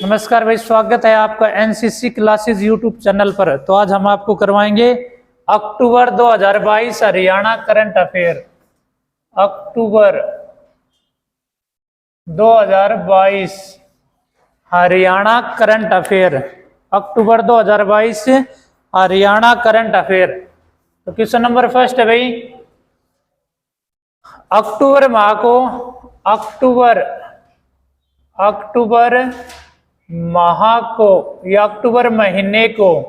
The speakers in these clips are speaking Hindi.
नमस्कार भाई, स्वागत है आपका एनसीसी क्लासेस यूट्यूब चैनल पर। तो आज हम आपको करवाएंगे अक्टूबर 2022 हरियाणा करंट अफेयर। अक्टूबर 2022 हरियाणा करंट अफेयर। अक्टूबर 2022 हरियाणा करंट अफेयर। तो क्वेश्चन नंबर फर्स्ट है भाई, अक्टूबर माह को अक्टूबर माह को या अक्टूबर महीने को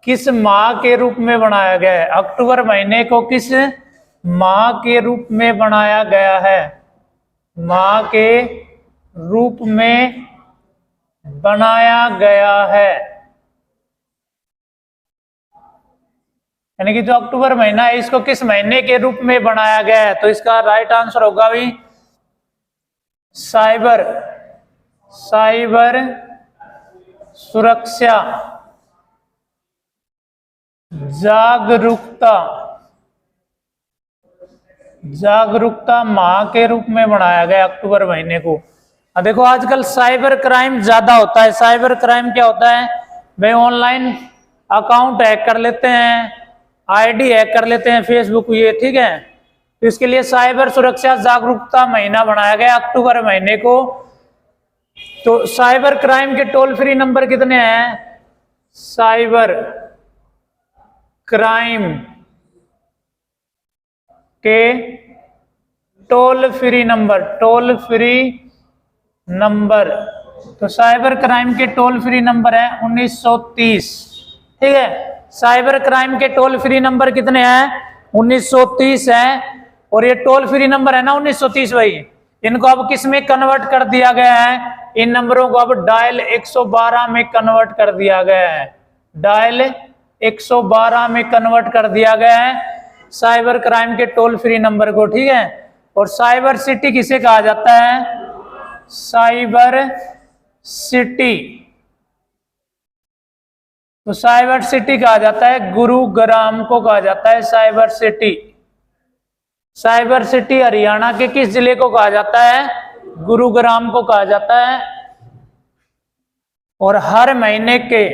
किस माह के रूप में बनाया गया है? अक्टूबर महीने को किस माह के रूप में बनाया गया है? माह के रूप में बनाया गया है, यानी कि जो अक्टूबर महीना है इसको किस महीने के रूप में बनाया गया है? तो इसका राइट आंसर होगा भाई साइबर सुरक्षा जागरूकता माह के रूप में बनाया गया अक्टूबर महीने को। अब देखो आजकल साइबर क्राइम ज्यादा होता है। साइबर क्राइम क्या होता है भाई? ऑनलाइन अकाउंट हैक कर लेते हैं, आईडी हैक कर लेते हैं, फेसबुक ये, ठीक है। तो इसके लिए साइबर सुरक्षा जागरूकता महीना बनाया गया अक्टूबर महीने को। तो साइबर क्राइम के टोल फ्री नंबर कितने हैं? साइबर क्राइम के टोल फ्री नंबर तो साइबर क्राइम के टोल फ्री नंबर है 1930, ठीक है। साइबर क्राइम के टोल फ्री नंबर कितने हैं? 1930 है। और ये टोल फ्री नंबर है ना 1930 भाई, इनको अब किस में कन्वर्ट कर दिया गया है? इन नंबरों को अब डायल 112 में कन्वर्ट कर दिया गया है। डायल 112 में कन्वर्ट कर दिया गया है साइबर क्राइम के टोल फ्री नंबर को, ठीक है। और साइबर सिटी किसे कहा जाता है? साइबर सिटी, तो साइबर सिटी कहा जाता है गुरुग्राम को कहा जाता है cyber city. Cyber city Haryana के किस जिले को कहा जाता है? गुरुग्राम को कहा जाता है। और हर महीने के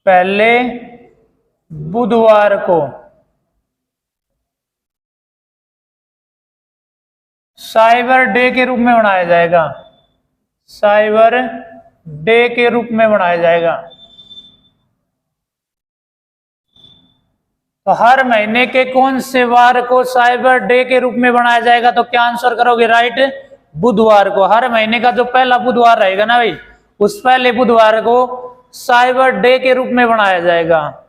पहले बुधवार को साइबर डे के रूप में मनाया जाएगा। साइबर डे के रूप में मनाया जाएगा। तो हर महीने के कौन से वार को साइबर डे के रूप में बनाया जाएगा? तो क्या आंसर करोगे? राइट, बुधवार को। हर महीने का जो पहला बुधवार रहेगा ना भाई, उस पहले बुधवार को साइबर डे के रूप में बनाया जाएगा।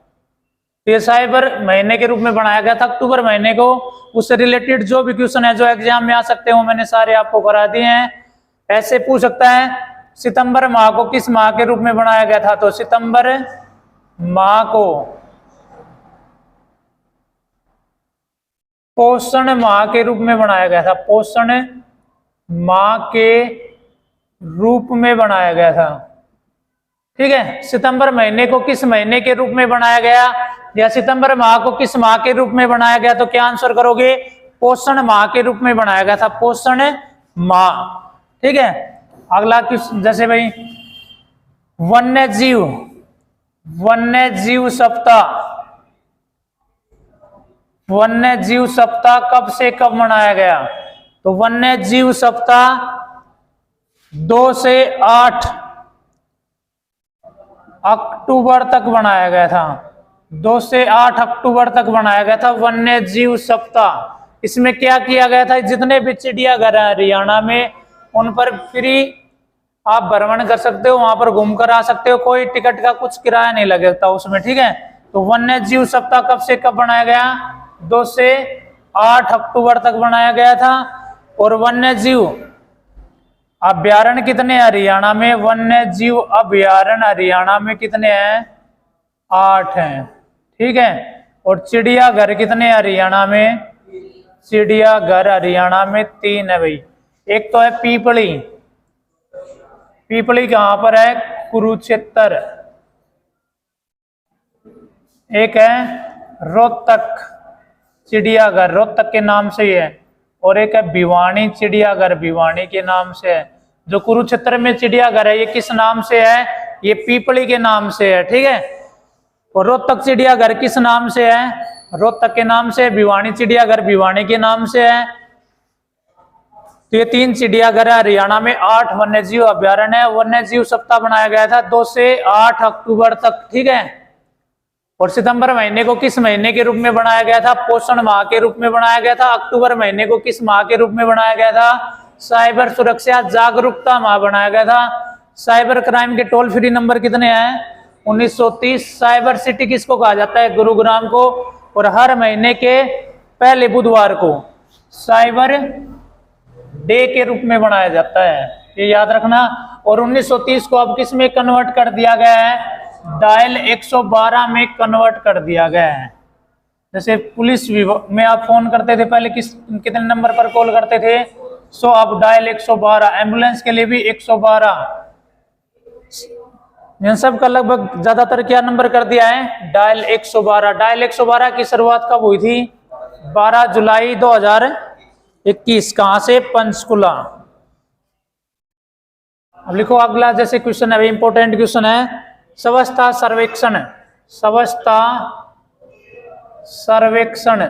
ये साइबर महीने के रूप में बनाया गया था अक्टूबर महीने को। उससे रिलेटेड जो भी क्वेश्चन है जो एग्जाम में आ सकते हो मैंने सारे आपको करा दिए हैं। ऐसे पूछ सकता है सितंबर माह को किस माह के रूप में बनाया गया था? तो सितंबर माह को पोषण माह के रूप में बनाया गया था। पोषण माह के रूप में बनाया गया था, ठीक है। सितंबर महीने को किस महीने के रूप में बनाया गया, या सितंबर माह को किस माह के रूप में बनाया गया? तो क्या आंसर करोगे? पोषण माह के रूप में बनाया गया था, पोषण माह, ठीक है। अगला किस, जैसे भाई वन्य जीव सप्ताह कब से कब मनाया गया? तो वन्य जीव सप्ताह 2 से 8 अक्टूबर तक बनाया गया था। 2 से 8 अक्टूबर तक बनाया गया था वन्य जीव सप्ताह। इसमें क्या किया गया था? जितने भी चिड़ियाघर है हरियाणा में उन पर फ्री आप भ्रमण कर सकते हो, वहां पर घूमकर आ सकते हो, कोई टिकट का कुछ किराया नहीं लगता उसमें, ठीक है। तो वन्य जीव सप्ताह कब से कब बनाया गया? 2 से 8 अक्टूबर तक बनाया गया था। और वन्य जीव अभ्यारण्य कितने हरियाणा में? वन्य जीव अभ्यारण्य हरियाणा में कितने हैं? 8 हैं, ठीक है। और चिड़ियाघर कितने हरियाणा में? चिड़ियाघर हरियाणा में 3 है भाई। एक तो है पीपली कहां पर है? कुरुक्षेत्र। एक है रोहतक, चिड़ियाघर रोहतक के नाम से ही है, और एक है भिवानी चिड़ियाघर भिवानी के नाम से है। जो कुरुक्षेत्र में चिड़ियाघर है ये किस नाम से है, ये पीपली के नाम से है, ठीक है। और रोहतक चिड़ियाघर किस नाम से है, रोहतक के नाम से। भिवानी चिड़ियाघर भिवानी के नाम से है। तो ये 3 चिड़ियाघर है हरियाणा में। 8 वन्य जीव अभ्यारण्य है। वन्य जीव सप्ताह बनाया गया था 2 से 8 अक्टूबर तक, ठीक है। और सितंबर महीने को किस महीने के रूप में बनाया गया था, पोषण माह के रूप में बनाया गया था। अक्टूबर महीने को किस माह के रूप में बनाया गया था, साइबर सुरक्षा जागरूकता माह बनाया गया था। साइबर क्राइम के टोल फ्री नंबर कितने हैं, 1930। साइबर सिटी किसको कहा जाता है, गुरुग्राम को। और हर महीने के पहले बुधवार को साइबर डे के रूप में बनाया जाता है, ये याद रखना। और 1930 को अब किस में कन्वर्ट कर दिया गया है, डायल 112 में कन्वर्ट कर दिया गया है। जैसे पुलिस में आप फोन करते थे पहले कितने नंबर पर कॉल करते थे, सो अब डायल 112। एम्बुलेंस के लिए भी 112। इन सब का लगभग ज्यादातर क्या नंबर कर दिया है, डायल 112। डायल 112 की शुरुआत कब हुई थी, 12 जुलाई 2021। कहां से, पंचकुला। अब लिखो अगला जैसे क्वेश्चन है, इंपॉर्टेंट क्वेश्चन है। स्वच्छता सर्वेक्षण, स्वच्छता सर्वेक्षण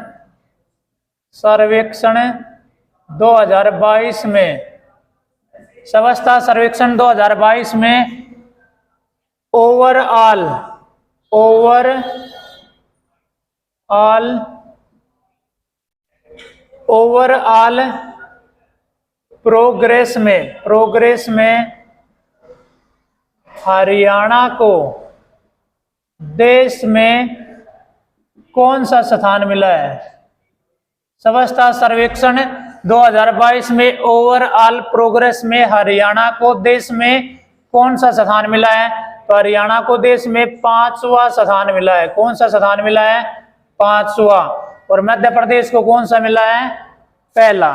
2022 में, स्वच्छता सर्वेक्षण 2022 में ओवरऑल प्रोग्रेस में हरियाणा को देश में कौन सा स्थान मिला है। स्वच्छता सर्वेक्षण 2022 में ओवरऑल प्रोग्रेस में हरियाणा को देश में कौन सा स्थान मिला है, तो हरियाणा को देश में 5वां स्थान मिला है। कौन सा स्थान मिला है, 5वां। और मध्य प्रदेश को कौन सा मिला है, पहला,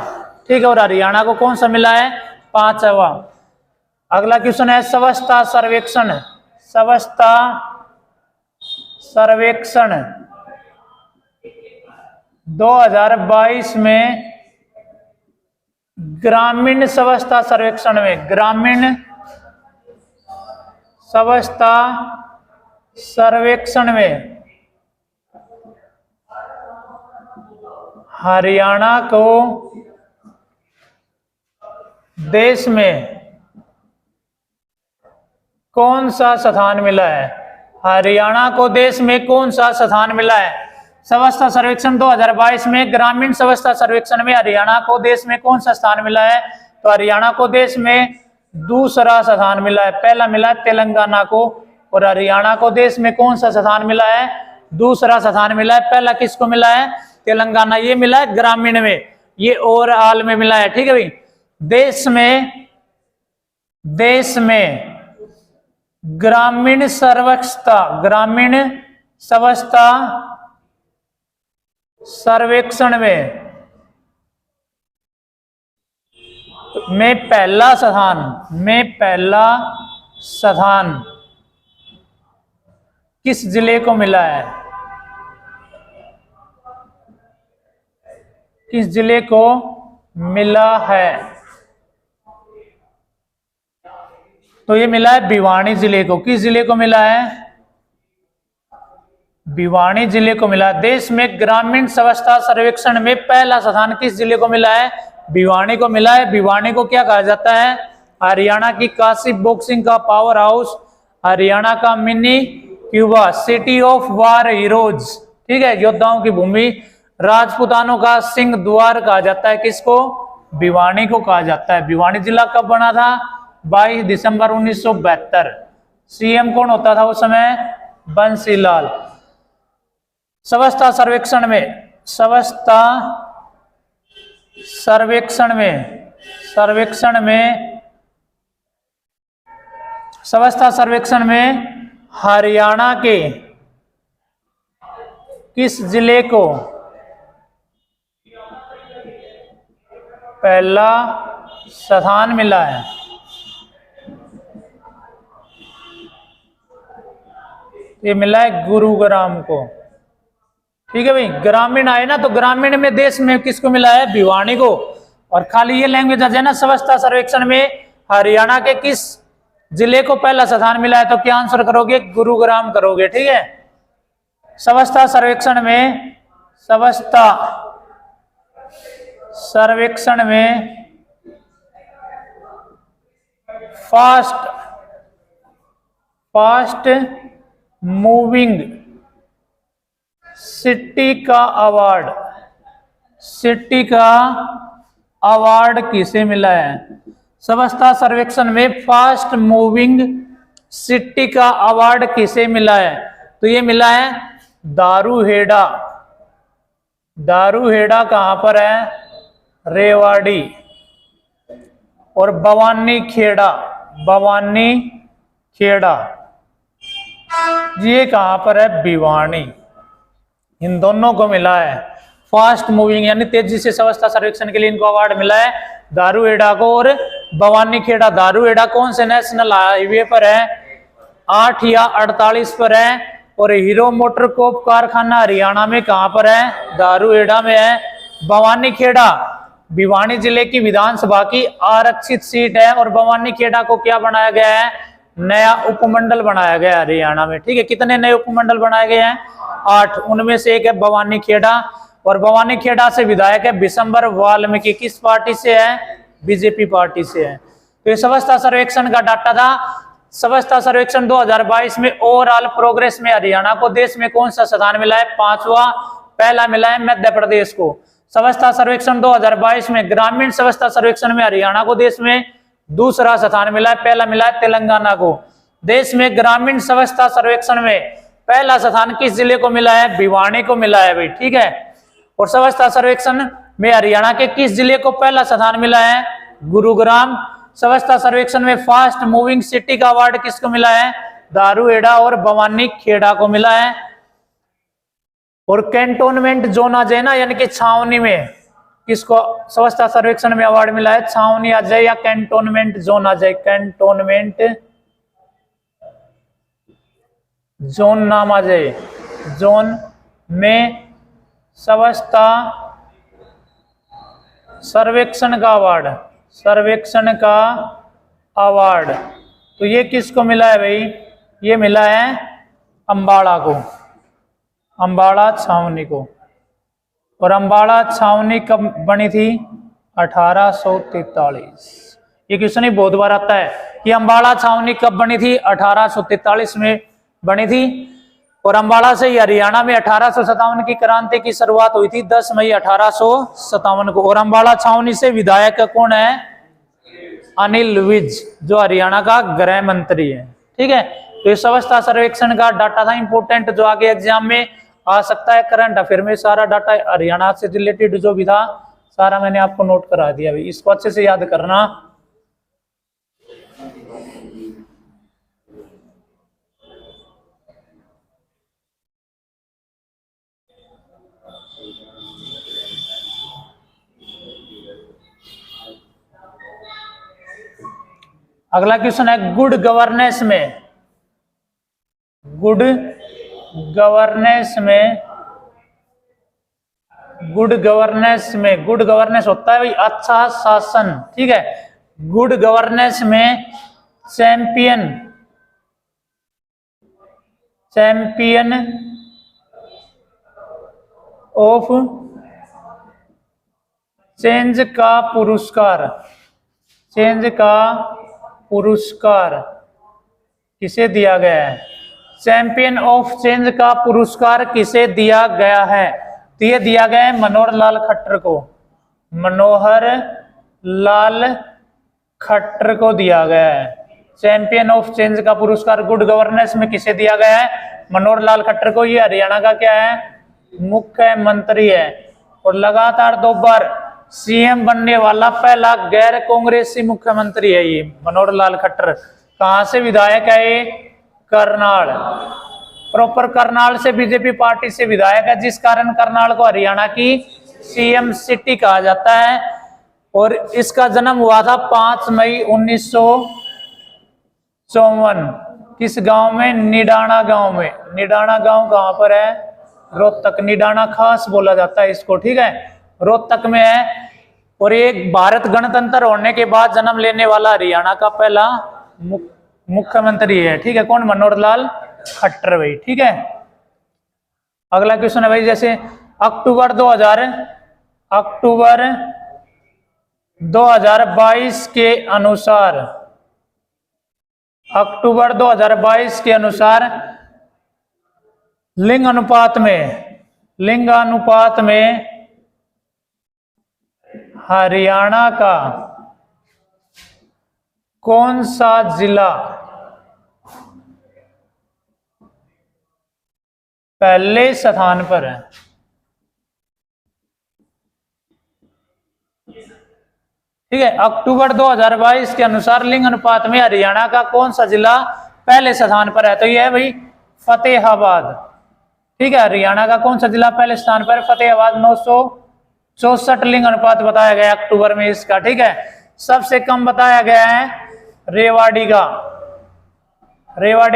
ठीक है। और हरियाणा को कौन सा मिला है, 5वां। अगला क्वेश्चन है स्वच्छता सर्वेक्षण, स्वच्छता सर्वेक्षण 2022 में ग्रामीण स्वच्छता सर्वेक्षण में, ग्रामीण स्वच्छता सर्वेक्षण में हरियाणा को देश में कौन सा स्थान मिला है, हरियाणा को देश में कौन सा स्थान मिला है। स्वच्छता सर्वेक्षण 2022 में ग्रामीण स्वच्छता सर्वेक्षण में हरियाणा को देश में कौन सा स्थान मिला है, तो हरियाणा को देश में दूसरा स्थान मिला है। पहला मिला है तेलंगाना को, और हरियाणा को देश में कौन सा स्थान मिला है, दूसरा स्थान मिला है। पहला किसको मिला है, तेलंगाना, ये मिला है ग्रामीण में, ये ओवरऑल में मिला है, ठीक है भाई। देश में ग्रामीण स्वच्छता सर्वेक्षण में पहला स्थान किस जिले को मिला है, किस जिले को मिला है, तो ये मिला है भिवानी जिले को। किस जिले को मिला है, भिवानी जिले को मिला है। देश में ग्रामीण स्वच्छता सर्वेक्षण में पहला स्थान किस जिले को मिला है, भिवानी को मिला है। भिवानी को क्या कहा जाता है, हरियाणा की काशी बॉक्सिंग का पावर हाउस, हरियाणा का mini Cuba, city of war heroes, ठीक है, योद्धाओं की भूमि। राजपूतानों का सिंह द्वार कहा जाता है किसको, भिवानी को कहा जाता है। भिवानी जिला कब बना था, 22 दिसंबर 1972। सीएम कौन होता था उस समय, बंसीलाल। स्वच्छता सर्वेक्षण में हरियाणा के किस जिले को पहला स्थान मिला है, ये मिला है गुरुग्राम को। ठीक है भाई। ग्रामीण आए ना, तो ग्रामीण में देश में किसको मिला है? भिवानी को। और खाली ये लैंग्वेज है ना, स्वच्छता सर्वेक्षण में हरियाणा के किस जिले को पहला स्थान मिला है? तो क्या आंसर करोगे? गुरुग्राम करोगे। ठीक है। स्वच्छता सर्वेक्षण में, स्वच्छता सर्वेक्षण में फास्ट मूविंग सिटी का अवार्ड किसे मिला है? स्वच्छता सर्वेक्षण में फास्ट मूविंग सिटी का अवार्ड किसे मिला है? तो ये मिला है दारूहेड़ा। दारूहेड़ा कहां पर है? रेवाड़ी। और भवानी खेड़ा ये कहां पर है? भिवानी। इन दोनों को मिला है फास्ट मूविंग यानी तेजी से स्वच्छता सर्वेक्षण के लिए इनको अवार्ड मिला है, दारूहेड़ा को और भवानी खेड़ा। दारूहेड़ा कौन से नेशनल हाईवे पर है? 8 या 48 पर है। और हीरो मोटर कोप कारखाना हरियाणा में कहां पर है? दारूहेड़ा में है। भवानी खेड़ा भिवानी जिले की विधानसभा की आरक्षित सीट है। और भवानी खेड़ा को क्या बनाया गया है? नया उपमंडल बनाया गया है हरियाणा में। ठीक है। कितने नए उपमंडल बनाए गए हैं? 8। उनमें से एक है भवानी खेड़ा। और भवानी खेड़ा से विधायक है बिशंबर वाल्मीकि। किस पार्टी से है? बीजेपी पार्टी से है। तो ये स्वच्छता सर्वेक्षण का डाटा था। स्वच्छता सर्वेक्षण 2022 में ओवरऑल प्रोग्रेस में हरियाणा को देश में कौन सा स्थान मिला है? 5वां। पहला मिला है मध्य प्रदेश को। स्वच्छता सर्वेक्षण 2022 में ग्रामीण स्वच्छता सर्वेक्षण में हरियाणा को देश में दूसरा स्थान मिला है। पहला मिला है तेलंगाना को। देश में ग्रामीण स्वच्छता सर्वेक्षण में पहला स्थान किस जिले को मिला है? भिवानी को मिला है भाई। ठीक है। और स्वच्छता सर्वेक्षण में हरियाणा के किस जिले को पहला स्थान मिला है? गुरुग्राम। स्वच्छता सर्वेक्षण में फास्ट मूविंग सिटी का अवार्ड किसको मिला है? दारूहेड़ा और भवानी खेड़ा को मिला है। और कैंटोनमेंट जोन आ जाए ना, यानी कि छावनी में किसको स्वच्छता सर्वेक्षण में अवार्ड मिला है? छावनी आ जाए या कैंटोनमेंट जोन आ जाए, कैंटोनमेंट जोन नाम आ जाए, जोन में स्वच्छता सर्वेक्षण का अवार्ड तो ये किसको मिला है भाई? ये मिला है अंबाला को, अंबाला छावनी को। और अंबाला छावनी कब बनी थी? 1843। ये क्वेश्चन ही बहुत बार आता है कि अंबाला छावनी कब बनी थी? 1843 में बनी थी। और अंबाला से हरियाणा में 1857 की क्रांति की शुरुआत हुई थी, 10 मई 1857 को। और अंबाला छावनी से विधायक कौन है? अनिल विज, जो हरियाणा का गृह मंत्री है। ठीक है। तो ये स्वच्छता सर्वेक्षण का डाटा था इंपोर्टेंट, जो आगे एग्जाम में आ सकता है। करंट अफेयर में सारा डाटा हरियाणा से रिलेटेड जो भी था सारा मैंने आपको नोट करा दिया भाई, इसको अच्छे से याद करना। अगला क्वेश्चन है गुड गवर्नेंस में, गुड गवर्नेंस होता है भाई अच्छा शासन। ठीक है। गुड गवर्नेंस में चैंपियन ऑफ चेंज का पुरस्कार किसे दिया गया है? चैंपियन ऑफ चेंज का पुरस्कार किसे दिया गया है? तो ये दिया गया है मनोहर लाल खट्टर को। मनोहर लाल खट्टर को दिया गया है चैंपियन ऑफ चेंज का पुरस्कार। गुड गवर्नेंस में किसे दिया गया है? मनोहर लाल खट्टर को। ये हरियाणा का क्या है? मुख्यमंत्री है। और लगातार 2 बार सीएम बनने वाला पहला गैर कांग्रेसी मुख्यमंत्री है ये मनोहर लाल खट्टर। कहां से विधायक है ये? करनाल। प्रॉपर करनाल से बीजेपी पार्टी से विधायक है, जिस कारण करनाल को हरियाणा की सीएम सिटी कहा जाता है। और इसका जन्म हुआ था 5 मई 1954। किस गांव में? निडाणा गांव में। निडाणा गांव कहां पर है? रोहतक निडाना खास बोला जाता है इसको, ठीक है, रोहतक में है। और ये भारत गणतंत्र होने के बाद जन्म लेने वाला हरियाणा का पहला मुख्यमंत्री है, ठीक है, कौन, मनोहर लाल खट्टर भाई, ठीक है। अगला क्वेश्चन है भाई, जैसे अक्टूबर 2022 के अनुसार, अक्टूबर 2022 के अनुसार लिंग अनुपात में हरियाणा का कौन सा जिला पहले स्थान पर है? ठीक है, अक्टूबर 2022 के अनुसार लिंग अनुपात में हरियाणा का कौन सा जिला पहले स्थान पर है? तो यह है भाई फतेहाबाद, ठीक है, हरियाणा का कौन सा जिला पहले स्थान पर? फतेहाबाद, 964 लिंग अनुपात बताया गया अक्टूबर में इसका, ठीक है। सबसे कम बताया गया है रेवाड़ी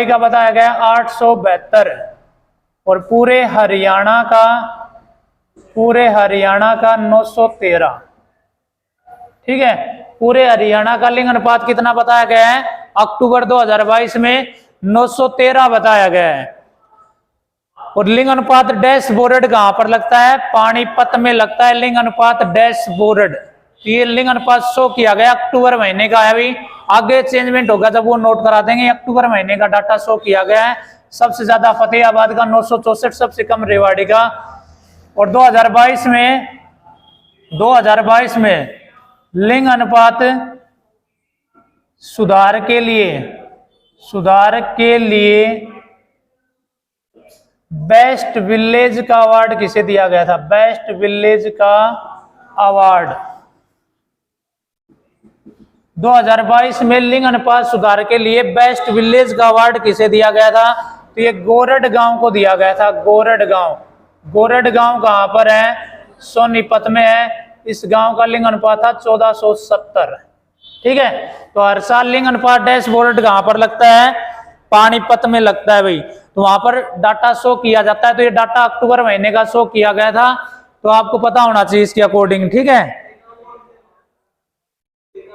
का बताया गया 872, और पूरे हरियाणा का 913, ठीक है। पूरे हरियाणा का लिंग अनुपात कितना बताया गया है? अक्टूबर 2022 में 913 बताया गया है। और लिंग अनुपात डैशबोर्ड कहां पर लगता है? पानीपत में लगता है लिंग अनुपात डैशबोर्ड। ये लिंग अनुपात शो किया गया अक्टूबर महीने का है, अभी आगे चेंजमेंट होगा जब वो नोट करा देंगे। अक्टूबर महीने का डाटा शो किया गया है, सबसे ज्यादा फतेहाबाद का 964, सबसे कम रेवाड़ी का। और 2022 में लिंग अनुपात सुधार के लिए बेस्ट विलेज का अवार्ड किसे दिया गया था? बेस्ट विलेज का अवार्ड 2022 में लिंग अनुपात सुधार के लिए बेस्ट विलेज का अवार्ड किसे दिया गया था? तो ये गोरड गांव को दिया गया था। गोरड गांव कहां पर है? सोनीपत में है। इस गांव का लिंग अनुपात था 1470, ठीक है। तो हर साल लिंग अनुपात डैशबोर्ड कहां पर लगता है? पानीपत में लगता है भाई, तो वहां पर डाटा शो किया जाता है। तो ये डाटा अक्टूबर महीने का शो किया गया था, तो आपको पता होना चाहिए इसके अकॉर्डिंग, ठीक है।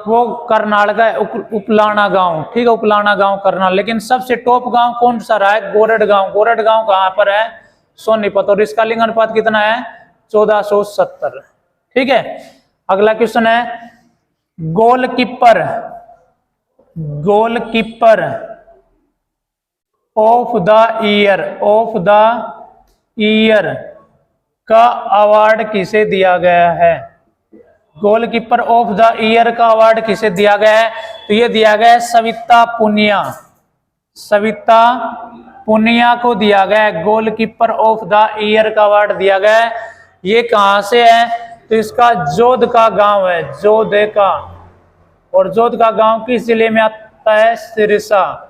वो करनाल का उपलाना गांव, ठीक है, उपलाना गांव करनाल। लेकिन सबसे टॉप गांव कौन सा रहा है? गोरड गांव कहां पर है? सोनीपत। और इसका लिंग अनुपात कितना है? 1470, ठीक है। अगला क्वेश्चन है, गोलकीपर ऑफ द ईयर का अवार्ड किसे दिया गया है? गोलकीपर ऑफ द ईयर का अवार्ड किसे दिया गया है? तो ये दिया गया है सविता पुनिया को दिया गया है। गोलकीपर ऑफ द ईयर का अवार्ड दिया गया है। ये कहां से है? तो इसका जोध का गांव है, जोध का। और जोध का गांव किस जिले में आता है? सिरसा।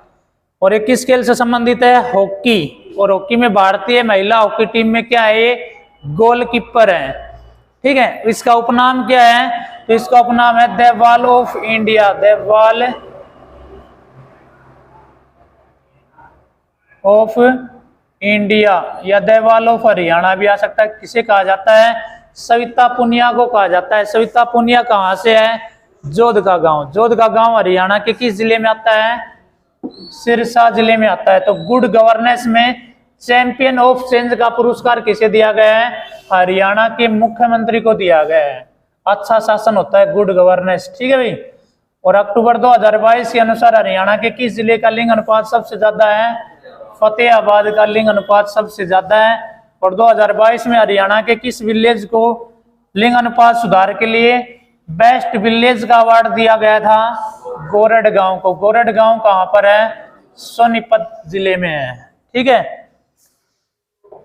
और ये किस खेल से संबंधित है? हॉकी। और हॉकी में भारतीय महिला हॉकी टीम में क्या है? ये गोलकीपर है, ठीक है। इसका उपनाम क्या है? तो इसका उपनाम है the wall of India, the wall of India, या द वॉल ऑफ हरियाणा भी आ सकता है। किसे कहा जाता है? सविता पुनिया को कहा जाता है। सविता पुनिया कहां से है? जोध का गांव हरियाणा के किस जिले में आता है? सिरसा जिले में आता है। तो गुड गवर्नेंस में चैंपियन ऑफ चेंज का पुरस्कार किसे दिया गया है? हरियाणा के मुख्यमंत्री को दिया गया है। अच्छा शासन होता है, गुड गवर्नेंस, ठीक है भाई। और अक्टूबर 2022 के अनुसार हरियाणा के किस जिले का लिंग अनुपात सबसे ज्यादा है? फतेहाबाद का लिंग अनुपात सबसे ज्यादा है। और 2022 में हरियाणा के किस विलेज को लिंग अनुपात सुधार के लिए बेस्ट विलेज का अवार्ड दिया गया था? गोरड गांव को। गोरड गांव कहां पर है? सोनीपत जिले में है, ठीक है।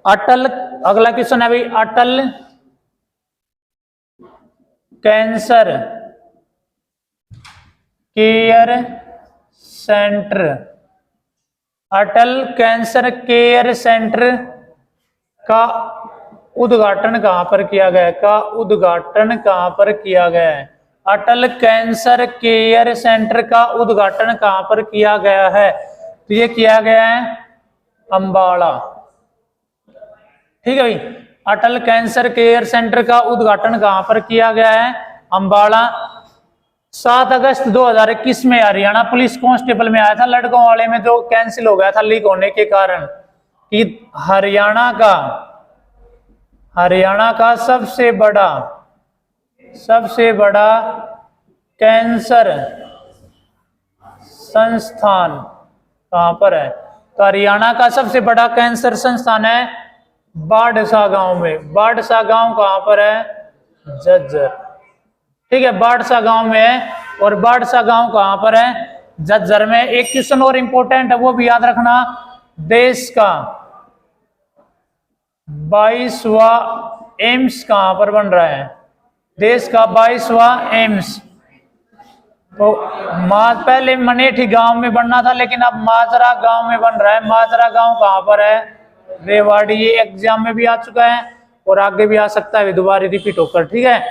अगला क्वेश्चन है भाई, अटल कैंसर केयर सेंटर का उद्घाटन कहां पर किया गया है? अटल कैंसर केयर सेंटर का उद्घाटन कहां पर किया गया है? तो ये किया गया है अंबाला, ठीक है भाई। अटल कैंसर केयर सेंटर का उद्घाटन कहां पर किया गया है? अंबाला। 7 अगस्त 2021 में हरियाणा पुलिस कांस्टेबल में आया था, लड़कों वाले में जो कैंसिल हो गया था लीक होने के कारण, कि हरियाणा का सबसे बड़ा कैंसर संस्थान कहां पर है? तो हरियाणा का सबसे बड़ा कैंसर संस्थान है बाढ़सा गांव में। बाढ़सा गांव कहां पर है? झज्जर। ठीक है, बाढ़सा गांव में है। और बाढ़सा गांव कहां पर है? झज्जर में। एक क्वेश्चन और इंपॉर्टेंट है, वो भी याद रखना। देश का 22वां एम्स कहां पर बन रहा है? देश का 22वां एम्स तो पहले मनेठी गांव में बनना था, लेकिन अब माजरा गांव में बन रहा है। माजरा गांव कहां पर है? रेवाड़ी। ये एग्जाम में भी आ चुका है और आगे भी आ सकता है दोबारा रिपीट होकर। ठीक है,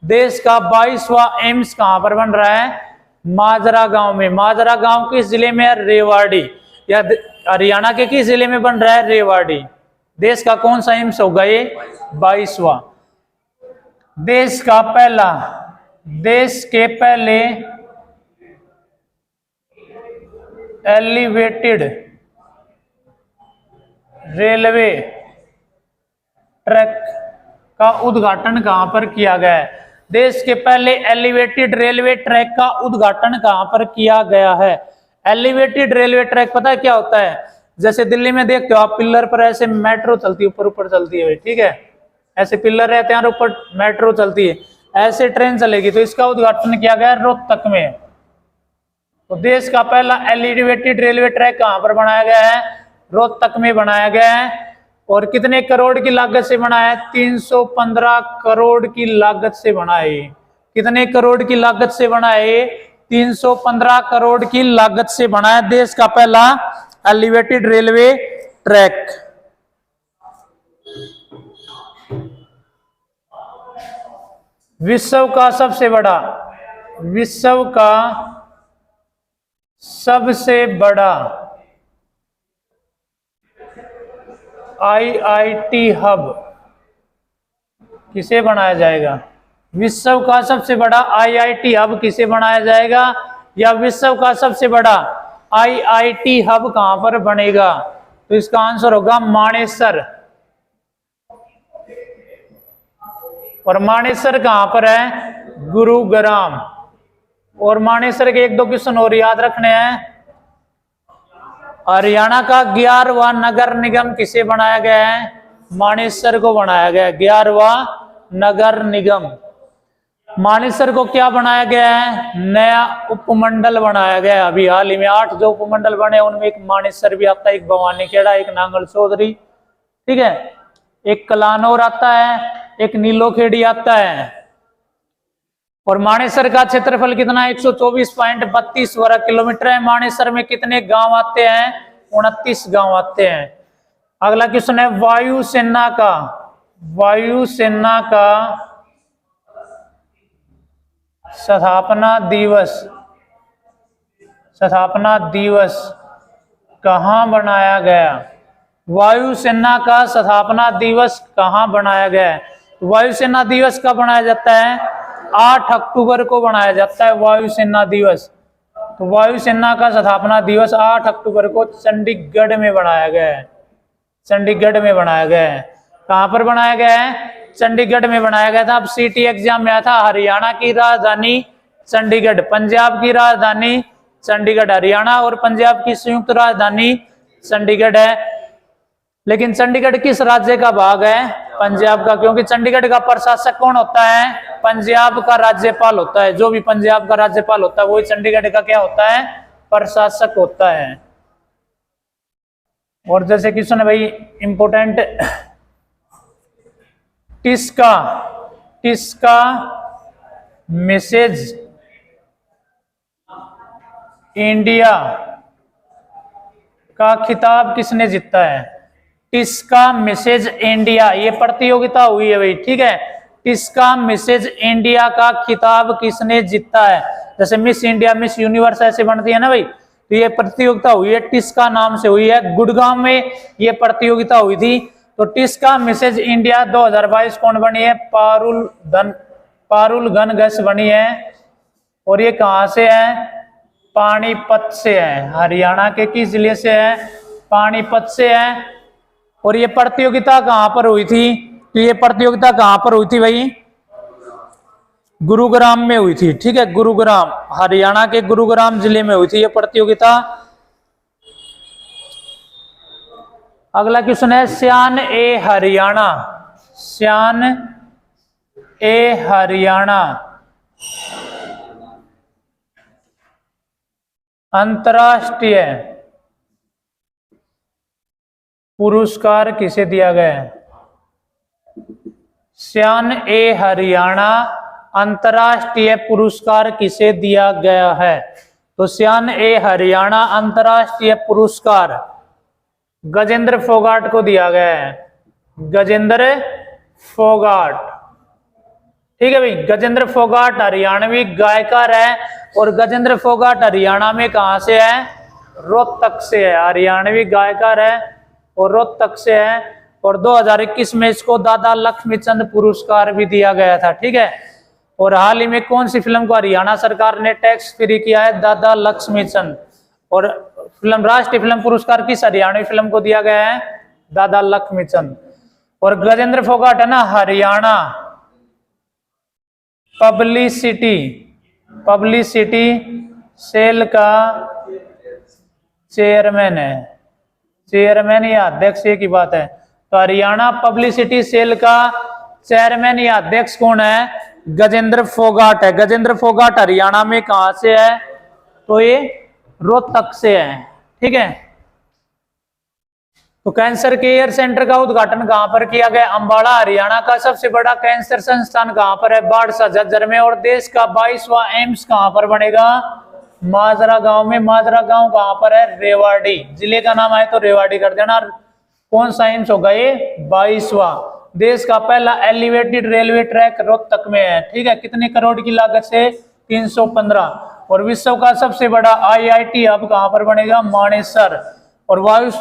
देश का 22वां एम्स कहां पर बन रहा है? माजरा गांव में। माजरा गांव किस जिले में है? रेवाड़ी। या हरियाणा के किस जिले में बन रहा है? रेवाड़ी। देश का कौन सा एम्स होगा ये? 22वां। देश के पहले एलिवेटेड रेलवे ट्रैक का उद्घाटन कहां पर किया गया है? देश के पहले एलिवेटेड रेलवे ट्रैक का उद्घाटन कहां पर किया गया है? एलिवेटेड रेलवे ट्रैक पता है क्या होता है? जैसे दिल्ली में देखते हो आप, पिल्लर पर ऐसे मेट्रो चलती है, ऊपर चलती है। ठीक है, ऐसे पिल्लर रहते हैं और ऊपर मेट्रो चलती है, ऐसे ट्रेन चलेगी। तो इसका उद्घाटन किया गया रोहतक में। तो देश का पहला एलिवेटेड रेलवे ट्रैक कहां पर बनाया गया है? रोहतक में बनाया गया है। और कितने करोड़ की लागत से बना है? 315 करोड़ की लागत से बना है। कितने करोड़ की लागत से बना है? 315 करोड़ की लागत से बना है देश का पहला एलिवेटेड रेलवे ट्रैक। विश्व का सबसे बड़ा आईआईटी हब किसे बनाया जाएगा? विश्व का सबसे बड़ा आईआईटी हब किसे बनाया जाएगा? या विश्व का सबसे बड़ा आईआईटी हब कहां पर बनेगा? तो इसका आंसर होगा मानेसर। और मानेसर कहां पर है? गुरुग्राम। और मानेसर के 1-2 क्वेश्चन और याद रखने हैं। हरियाणा का 11वां नगर निगम किसे बनाया गया है? मानेसर को बनाया गया है 11वां नगर निगम। मानेसर को क्या बनाया गया है? नया उपमंडल बनाया गया है। अभी हाल ही में 8 जो उपमंडल बने उनमें एक मानेसर भी आता है, एक भवानी खेड़ा, एक नांगल चौधरी, ठीक है, एक कलानौर आता है, एक नीलोखेड़ी आता है। और मानेसर का क्षेत्रफल कितना है? 124.32 वर्ग किलोमीटर है। मानेसर में कितने गांव आते हैं? 29 गांव आते हैं। अगला क्वेश्चन है वायुसेना का स्थापना दिवस कहां बनाया गया? वायुसेना का स्थापना दिवस कहां बनाया गया है? वायुसेना दिवस कब बनाया जाता है? 8 अक्टूबर को बनाया जाता है वायुसेना दिवस। तो वायुसेना का स्थापना दिवस 8 अक्टूबर को चंडीगढ़ में बनाया गया है। चंडीगढ़ में बनाया गया है। कहां पर बनाया गया है? चंडीगढ़ में बनाया गया था। अब सीटी एग्जाम में आया था, हरियाणा की राजधानी चंडीगढ़, पंजाब की राजधानी चंडीगढ़। हरियाणा और पंजाब की संयुक्त राजधानी चंडीगढ़ है। लेकिन चंडीगढ़ किस राज्य का भाग है? पंजाब का, क्योंकि चंडीगढ़ का प्रशासक कौन होता है? पंजाब का राज्यपाल होता है। जो भी पंजाब का राज्यपाल होता है वही चंडीगढ़ का क्या होता है? प्रशासक होता है। और जैसे क्वेश्चन है भाई इंपोर्टेंट, टिस्का मैसेज इंडिया का खिताब किसने जीता है? टिस्का मैसेज इंडिया, ये प्रतियोगिता हुई है भाई, ठीक है। टिस्का मैसेज इंडिया का खिताब किसने जीता है? जैसे मिस इंडिया, मिस यूनिवर्स ऐसे बनती है ना भाई, तो ये प्रतियोगिता हुई है टिस्का नाम से हुई है। गुड़गांव में ये प्रतियोगिता हुई थी। तो टिस्का मिसेज इंडिया 2022 कौन बनी है? पारुल घनघस बनी है। और ये कहां से है? पानीपत से है। हरियाणा के किस जिले से है? पानीपत से है। और ये प्रतियोगिता कहां पर हुई थी? तो ये प्रतियोगिता कहां पर हुई थी भाई? गुरुग्राम में हुई थी। ठीक है, गुरुग्राम, हरियाणा के गुरुग्राम जिले में हुई थी ये प्रतियोगिता। अगला क्वेश्चन है श्यान ए हरियाणा। श्यान ए हरियाणा अंतरराष्ट्रीय पुरस्कार किसे दिया गया है? श्यान ए हरियाणा अंतरराष्ट्रीय पुरस्कार किसे दिया गया है? तो श्यान ए हरियाणा अंतरराष्ट्रीय पुरस्कार गजेंद्र फोगाट को दिया गया है। गजेंद्र फोगाट, ठीक है भाई। गजेंद्र फोगाट हरियाणवी गायकार है। और गजेंद्र फोगाट हरियाणा में कहां से है? रोहतक से है। हरियाणवी गायकार है और रोहतक से है। और 2021 में इसको दादा लक्ष्मीचंद पुरस्कार भी दिया गया था। ठीक है। और हाल ही में कौन सी फिल्म को हरियाणा सरकार ने टैक्स फ्री किया है? दादा लक्ष्मीचंद। और फिल्म राष्ट्रीय फिल्म पुरस्कार किस हरियाणवी फिल्म को दिया गया है? दादा लक्ष्मीचंद। और गजेंद्र फोगाट है ना, हरियाणा पब्लिसिटी सेल का चेयरमैन है। चेयरमैन या अध्यक्ष की बात है। तो हरियाणा पब्लिसिटी सेल का चेयरमैन या अध्यक्ष कौन है? गजेंद्र फोगाट है। गजेंद्र फोगाट हरियाणा में कहां से है? तो ये रोहतक से है। ठीक है। तो कैंसर केयर सेंटर का उद्घाटन कहां पर किया गया? अंबाला। हरियाणा का सबसे बड़ा कैंसर संस्थान कहां पर है? बाड़सा झज्जर में। और देश का 22वां एम्स कहां पर बनेगा? माजरा गांव में। माजरा गांव कहां पर है? रेवाड़ी। जिले का नाम आए तो रेवाड़ी कर देना। कौन सा एम्स होगा ये? 22वां। देश का पहला एलिवेटेड रेलवे ट्रैक रोहतक में है। ठीक है। कितने करोड़ की लागत से? 315। और विश्व का सबसे बड़ा IIT हब कहां पर बनेगा? मानेसर। और वायु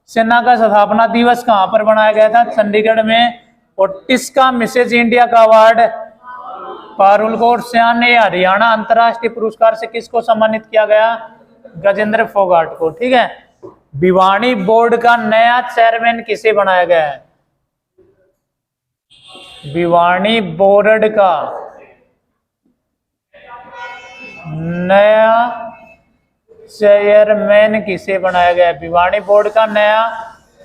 सेना का स्थापना दिवस कहां पर बनाया गया था? चंडीगढ़ में। और टिस्का मिसेज इंडिया का अवार्ड पारुल को। और श्यान ए हरियाणा अंतरराष्ट्रीय पुरस्कार से किसको सम्मानित किया गया? गजेंद्र फोगाट को। ठीक है। भिवानी बोर्ड का नया चेयरमैन किसे बनाया गया है? भिवानी बोर्ड का नया चेयरमैन किसे बनाया गया है? भिवानी बोर्ड का नया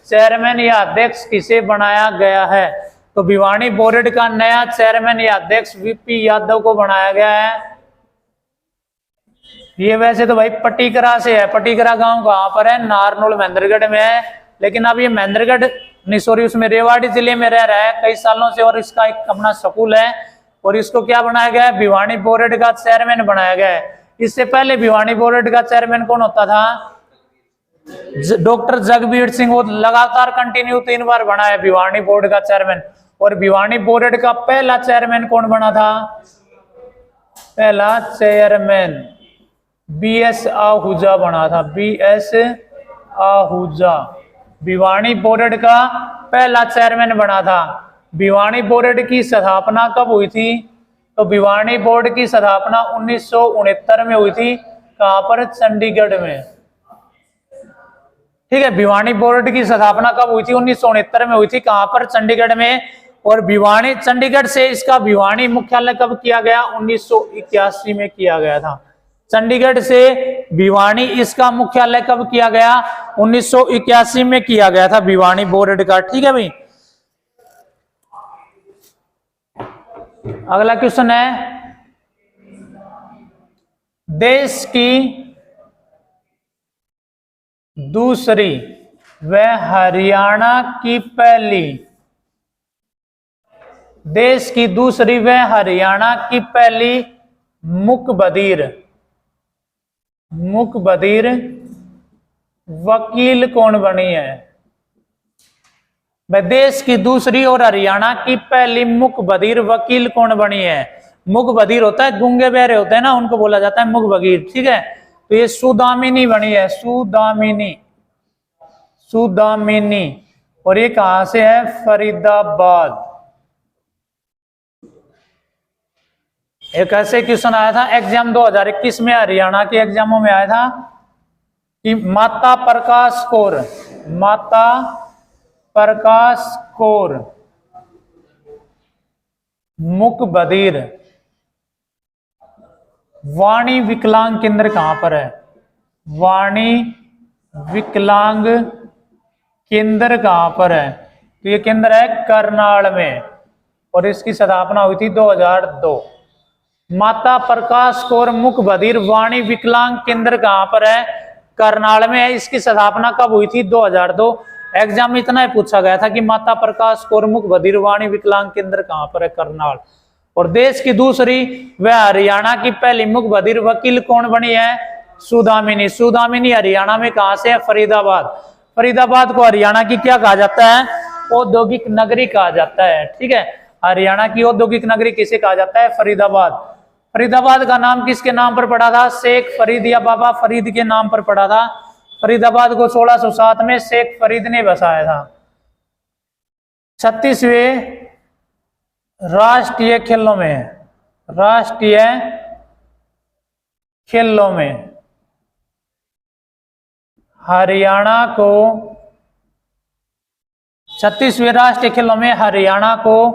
चेयरमैन या अध्यक्ष किसे बनाया गया है? तो भिवानी बोर्ड का नया चेयरमैन या अध्यक्ष VP यादव को बनाया गया है। ये वैसे तो भाई पटीकरा से है। पटीकरा गांव कहां पर है? नारनौल महेंद्रगढ़ में है। लेकिन अब ये महेंद्रगढ़ नहीं, सॉरी, उसमें रेवाड़ी जिले में रह रहा है कई सालों से। और इसका एक अपना स्कूल है। और इसको क्या बनाया गया है? भिवानी बोर्ड का चेयरमैन बनाया गया है। इससे पहले भिवानी बोर्ड का चेयरमैन कौन होता था? डॉक्टर जगबीर सिंह। वो लगातार कंटिन्यू 3 बार बना है भिवानी बोर्ड का चेयरमैन। और भिवानी बोर्ड का पहला चेयरमैन कौन बना था? पहला चेयरमैन BS आहूजा बना था। BS आहूजा भिवानी बोर्ड का पहला चेयरमैन बना था। भिवानी बोर्ड की स्थापना कब हुई थी? तो भिवानी बोर्ड की स्थापना 1969 में हुई थी। कहां पर? चंडीगढ़ में। ठीक है। भिवानी बोर्ड की स्थापना कब हुई थी? 1969 में हुई थी। कहां पर? चंडीगढ़ में। और भिवानी, चंडीगढ़ से इसका भिवानी मुख्यालय कब किया गया? 1981 में किया गया था। चंडीगढ़ से भिवानी इसका मुख्यालय कब किया गया? 1981 में किया गया था भिवानी बोर्ड का। ठीक है भाई। अगला क्वेश्चन है देश की दूसरी व हरियाणा की पहली, देश की दूसरी व हरियाणा की पहली मुकबधीर वकील कौन बनी है? देश की दूसरी और हरियाणा की पहली मुकबधीर वकील कौन बनी है? मुकबधीर होता है, गूंगे बहरे होते हैं ना, उनको बोला जाता है मुकबधीर। ठीक है। तो ये सुदामिनी बनी है। सुदामिनी और ये कहां से है? फरीदाबाद। एक ऐसे क्वेश्चन आया था एग्जाम 2021 में, हरियाणा के एग्जामों में आया था कि माता प्रकाश कौर, माता प्रकाश कौर मुक बधिर वाणी विकलांग केंद्र कहां पर है? वाणी विकलांग केंद्र कहां पर है? तो ये केंद्र है करनाल में, और इसकी स्थापना हुई थी 2002। माता प्रकाश कौर मुक बधिर वाणी विकलांग केंद्र कहां पर है? करनाल में है। इसकी स्थापना कब हुई थी? 2002। एग्जाम में इतना ही पूछा गया था कि माता प्रकाश कौर मुक बधिर वाणी विकलांग केंद्र कहां पर है? करनाल। और देश की दूसरी व हरियाणा की पहली मुक बधिर वकील कौन बनी है? सुदामिनी। सुदामिनी हरियाणा में कहां से है? फरीदाबाद। फरीदाबाद को हरियाणा की क्या कहा जाता है? औद्योगिक नगरी कहा जाता है। ठीक है, हरियाणा की औद्योगिक नगरी किसे कहा जाता है? फरीदाबाद। फरीदाबाद का नाम किसके नाम पर पड़ा था? शेख फरीद या बाबा फरीद के नाम पर पड़ा था। फरीदाबाद को 1607 में शेख फरीद ने बसाया था। 36वें राष्ट्रीय खेलों में, राष्ट्रीय खेलों में हरियाणा को, 36वें राष्ट्रीय खेलों में हरियाणा को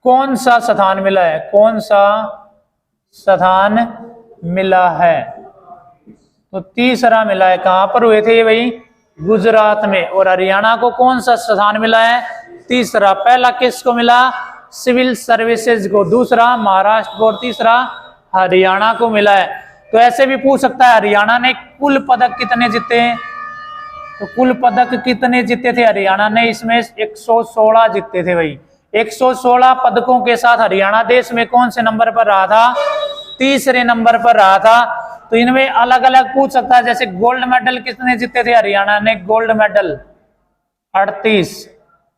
कौन सा स्थान मिला है? कौन सा स्थान मिला है? तो तीसरा मिला है। कहां पर हुए थे भाई? गुजरात में। और हरियाणा को कौन सा स्थान मिला है? तीसरा। पहला किसको मिला? सिविल सर्विसेज को, दूसरा महाराष्ट्र को, और तीसरा हरियाणा को मिला है। तो ऐसे भी पूछ सकता है हरियाणा ने कुल पदक कितने जीते? तो कुल पदक कितने जीते थे हरियाणा ने? इसमें 116 जीते थे भाई। 116 पदकों के साथ हरियाणा देश में कौन से नंबर पर रहा था? तीसरे नंबर पर रहा था। तो इनमें अलग अलग पूछ सकता है, जैसे गोल्ड मेडल कितने जीते थे हरियाणा ने? Gold medal 38।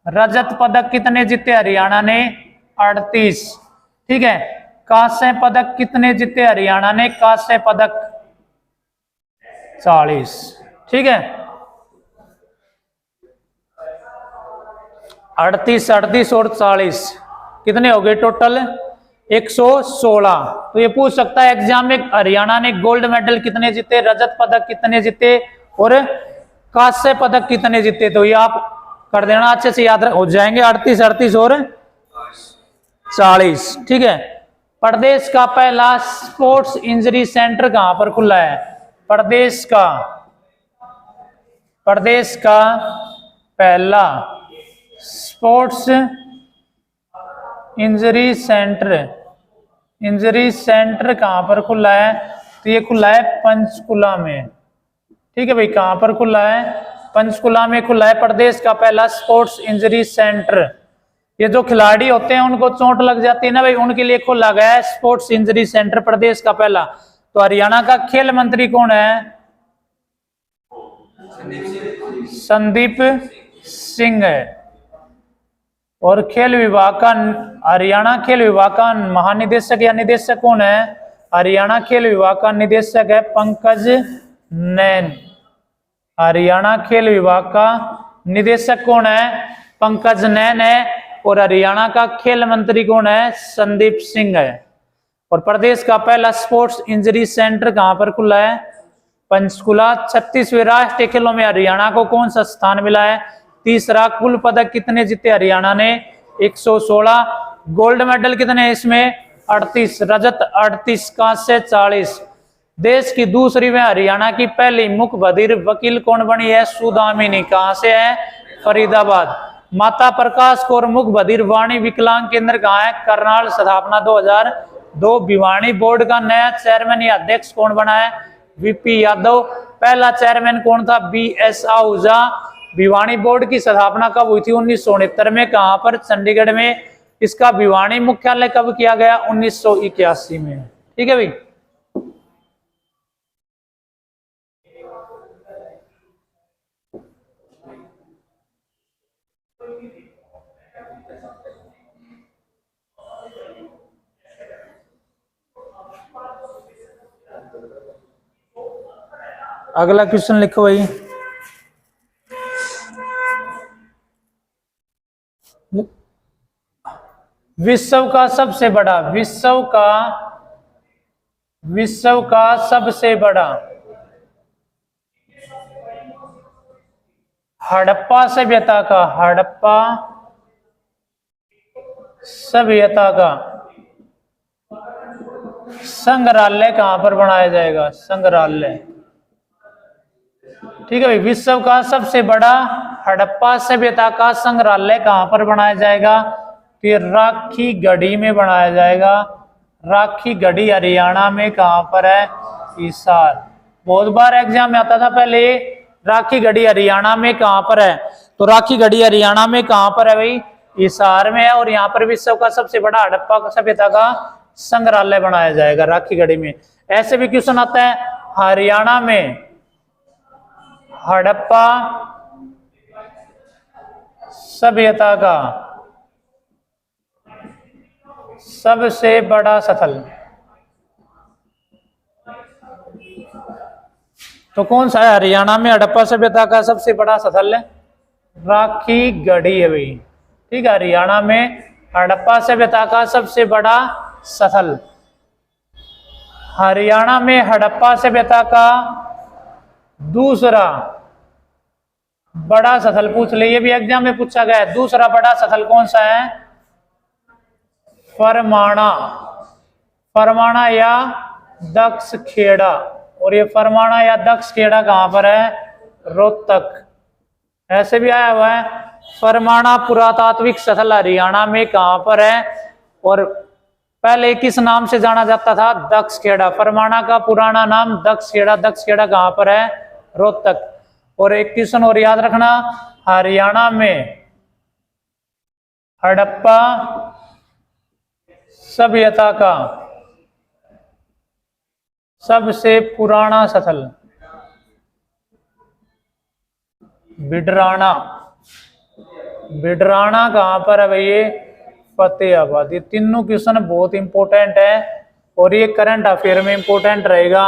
रजत पदक कितने जीते हरियाणा ने? 38। ठीक है। कांस्य पदक कितने जीते हरियाणा ने? कांस्य पदक 40। ठीक है, 38, 38 और 40 कितने हो गए टोटल? 116। तो ये पूछ सकता है एग्जाम में हरियाणा ने गोल्ड मेडल कितने जीते, रजत पदक कितने जीते और कांस्य पदक कितने जीते। तो ये आप कर देना, अच्छे से याद हो जाएंगे। 38, 38 और 40। ठीक है। प्रदेश का पहला स्पोर्ट्स इंजरी सेंटर कहां पर खुला है? प्रदेश का पहला स्पोर्ट्स इंजरी सेंटर कहां पर खुला है? तो ये खुला है पंचकुला में। ठीक है भाई, कहां पर खुला है? पंचकुला में खुला है प्रदेश का पहला स्पोर्ट्स इंजरी सेंटर। ये जो खिलाड़ी होते हैं उनको चोट लग जाती है ना भाई, उनके लिए खोला गया है स्पोर्ट्स इंजरी सेंटर प्रदेश का पहला। तो हरियाणा का खेल मंत्री कौन है? संदीप सिंह है। और खेल विभाग का, हरियाणा खेल विभाग का महानिदेशक या निदेशक कौन है? हरियाणा खेल विभाग का निदेशक है पंकज नैन। हरियाणा खेल विभाग का निदेशक कौन है? पंकज नैन है। और हरियाणा का खेल मंत्री कौन है? संदीप सिंह है। और प्रदेश का पहला स्पोर्ट्स इंजरी सेंटर कहां पर खुला है? पंचकुला। 36वें राष्ट्रीय खेलों में हरियाणा को कौन सा स्थान मिला है? तीसरा। कुल पदक कितने जीते हरियाणा ने? 116। गोल्ड मेडल कितने इसमें? 38। रजत 38, कांस्य 40। देश की दूसरी व हरियाणा की पहली मुख बधिर वकील कौन बनी है? सुदामिनी। कहां से है? फरीदाबाद। माता प्रकाश कौर मुख बधिर वाणी विकलांग केंद्र कहां है? करनाल। स्थापना 2002। भिवानी बोर्ड का नया चेयरमैन या अध्यक्ष कौन बना है? वीपी यादव। पहला चेयरमैन कौन था? बीएस आहूजा। भिवानी बोर्ड की स्थापना कब हुई थी? 1969 में। कहां पर? चंडीगढ़ में। इसका भिवानी मुख्यालय कब किया गया? 1981 में। ठीक है भाई। अगला क्वेश्चन लिखो भाई। विश्व का सबसे बड़ा, विश्व का सबसे बड़ा हड़प्पा सभ्यता का, हड़प्पा सभ्यता का संग्रहालय कहां पर बनाया जाएगा? संग्रहालय। ठीक है भाई, विश्व का सबसे बड़ा हड़प्पा सभ्यता का संग्रहालय कहां पर बनाया जाएगा? फिर राखी गढ़ी में बनाया जाएगा। राखी गढ़ी हरियाणा में कहां पर है? हिसार। बहुत बार एग्जाम में आता था पहले, राखी गढ़ी हरियाणा में कहां पर है? तो राखी गढ़ी हरियाणा में कहां पर है भाई? हिसार में है। और यहाँ पर विश्व का सबसे बड़ा हड़प्पा सभ्यता का संग्रहालय बनाया जाएगा राखी गढ़ी में। ऐसे भी क्वेश्चन आता है, हरियाणा में हड़प्पा सभ्यता का सबसे बड़ा स्थल, तो कौन सा है? हरियाणा में हड़प्पा सभ्यता का सबसे बड़ा स्थल है राखी गढ़ी है भाई। ठीक है, हरियाणा में हड़प्पा सभ्यता का सबसे बड़ा स्थल। हरियाणा में हड़प्पा सभ्यता का दूसरा बड़ा स्थल पूछ ले, ये भी एग्जाम में पूछा गया है। दूसरा बड़ा स्थल कौन सा है? फरमाणा, फरमाणा या दक्ष खेड़ा। और ये फरमाणा या दक्ष खेड़ा कहां पर है? रोहतक। ऐसे भी आया हुआ है, फरमाणा पुरातात्विक स्थल हरियाणा में कहां पर है? और पहले किस नाम से जाना जाता था? दक्ष खेड़ा। फरमाणा का पुराना नाम दक्ष खेड़ा। दक्ष खेड़ा कहां पर है? रोहतक। और एक क्वेश्चन और याद रखना, हरियाणा में हड़प्पा सभ्यता का सबसे पुराना स्थल बिडराना। बिडराना कहां पर है भैया? फतेहाबाद। ये तीनों क्वेश्चन बहुत इंपॉर्टेंट है और ये करंट अफेयर में इंपॉर्टेंट रहेगा।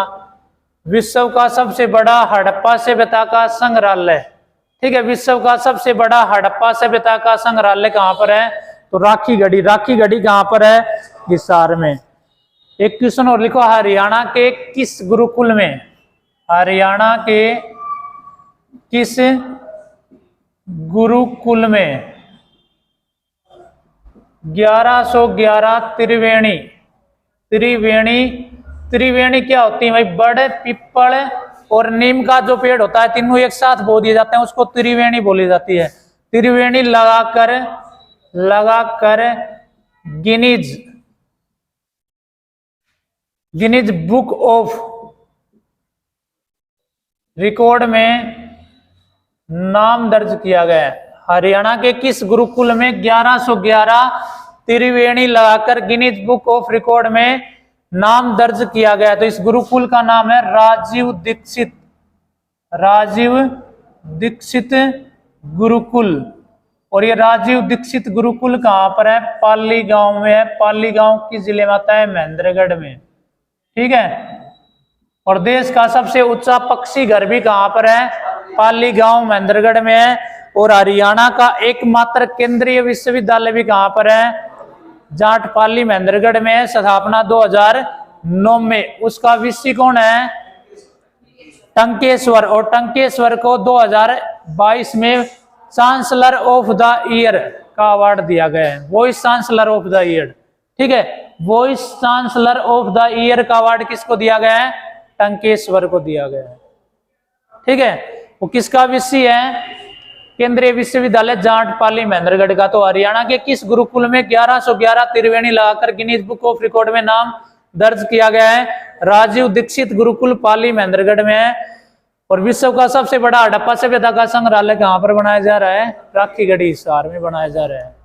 विश्व का सबसे बड़ा हड़प्पा सभ्यता का संग्रहालय। ठीक है, विश्व का सबसे बड़ा हड़प्पा सभ्यता का संग्रहालय कहां पर है? तो राखी गढ़ी। राखी गढ़ी कहां पर है? हिसार में। एक क्वेश्चन और लिखो, हरियाणा के किस गुरुकुल में, हरियाणा के किस गुरुकुल में 1111 त्रिवेणी, त्रिवेणी क्या होती है भाई? बड़े पीपल और नीम का जो पेड़ होता है, तीनों एक साथ बो दिए जाते हैं, उसको त्रिवेणी बोली जाती है। त्रिवेणी लगाकर गिनीज बुक ऑफ रिकॉर्ड में नाम दर्ज किया गया है। हरियाणा के किस गुरुकुल में 1111 त्रिवेणी लगाकर गिनीज बुक ऑफ रिकॉर्ड में नाम दर्ज किया गया? तो इस गुरुकुल का नाम है राजीव दीक्षित गुरुकुल। और ये राजीव दीक्षित गुरुकुल कहां पर है? पाली गांव में है। पाली गांव किस जिले में आता है? महेंद्रगढ़ में। ठीक है, और देश का सबसे ऊंचा पक्षी घर भी कहां पर है? पाली गांव महेंद्रगढ़ में है। और हरियाणा का एकमात्र केंद्रीय विश्वविद्यालय भी कहां पर है? जाट पाली महेंद्रगढ़ में है। स्थापना 2009 में। उसका वीसी कौन है? टंकेश्वर। और टंकेश्वर को 2022 में चांसलर ऑफ द ईयर का अवार्ड दिया गया है, voice chancellor of the year. ठीक है, voice chancellor of the year का अवार्ड किसको दिया गया है? टंकेश्वर को दिया गया है। ठीक है, वो किसका विषय है? केंद्रीय विश्वविद्यालय जाट पाली महेंद्रगढ़ का। तो हरियाणा के किस गुरुकुल में 1111 त्रिवेणी लगाकर गिनीज बुक ऑफ रिकॉर्ड में नाम दर्ज किया गया है? राजीव दीक्षित गुरुकुल पाली महेंद्रगढ़ में है। और विश्व का सबसे बड़ा हड़प्पा सभ्यता का संग्रहालय कहां पर बनाया जा रहा है? राखी गढ़ी हिसार में बनाया जा रहा है।